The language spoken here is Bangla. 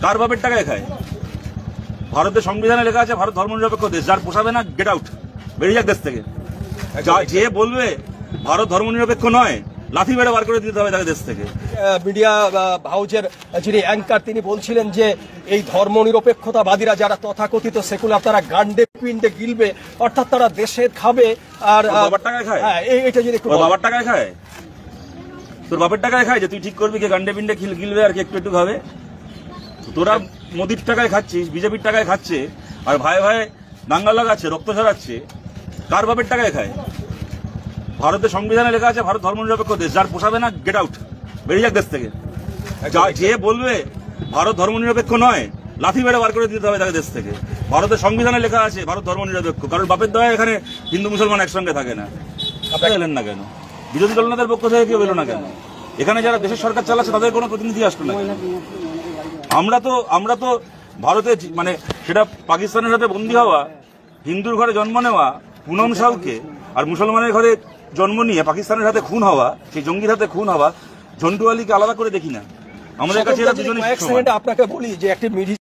কার বাপের টাকায় খায়? ভারতের সংবিধানে লেখা আছে ভারত ধর্মনিরপেক্ষ দেশ, যার পোষাবে না গেট আউট, বেরিয়ে যাক দেশ থেকে। যে বলবে ভারত ধর্মনিরপেক্ষ নয়, লাথি মেরে বার করে দিতে হবে তাকে দেশ থেকে। মিডিয়া হাউজের যিনি অ্যাঙ্কার তিনি বলছিলেন যে এই ধর্মনিরপেক্ষতাবাদীরা যারা তথাকথিত সেকুলার তারা গান্ডে পিণ্ডে গিলবে, অর্থাৎ তারা দেশের খাবে আর বাবার টাকায় খায়। এটা যদি একটু বাবার টাকায় খায়, তোর বাপের টাকায় খায় যে তুই ঠিক করবি কে গান্ডে পিণ্ডে গিলবে আর কে একটু একটু খাবে। তোরা মোদির টাকায় খাচ্ছিস, বিজেপির টাকায় খাচ্ছে, আর ভাই ভাই দাঙ্গা লাগাচ্ছে, রক্ত ঝরাচ্ছে। কার বাপের টাকায় খায়? ভারতের সংবিধানে লেখা আছে ভারত ধর্মনিরপেক্ষ দেশ, যার পোষাবে না গেট আউট, বেরিয়ে যাক দেশ থেকে। যে বলবে ভারত ধর্মনিরপেক্ষ নয়, লাথি মেরে বার করে দিতে হবে তাকে দেশ থেকে। ভারতের সংবিধানে লেখা আছে ভারত ধর্মনিরপেক্ষ, কারণ বাপের দয়া এখানে হিন্দু মুসলমান একসঙ্গে থাকে না। আপনারা এলেন না কেন? বিরোধী দলনেতার পক্ষ থেকে কেউ এলো না কেন? এখানে যারা দেশের সরকার চালাচ্ছে তাদের কোনো প্রতিনিধি আসলো না। আমরা তো ভারতে মানে সেটা পাকিস্তানের সাথে বন্দী হওয়া, হিন্দুর ঘরে জন্ম নেওয়া পুনম সাউকে, আর মুসলমানের ঘরে জন্ম নিয়ে পাকিস্তানের হাতে খুন হওয়া, সেই জঙ্গির হাতে খুন হওয়া ঝন্টু আলীকে আলাদা করে দেখি না। আমাদের কাছে এরা দুজনেই। আপনাকে বলি যে একটি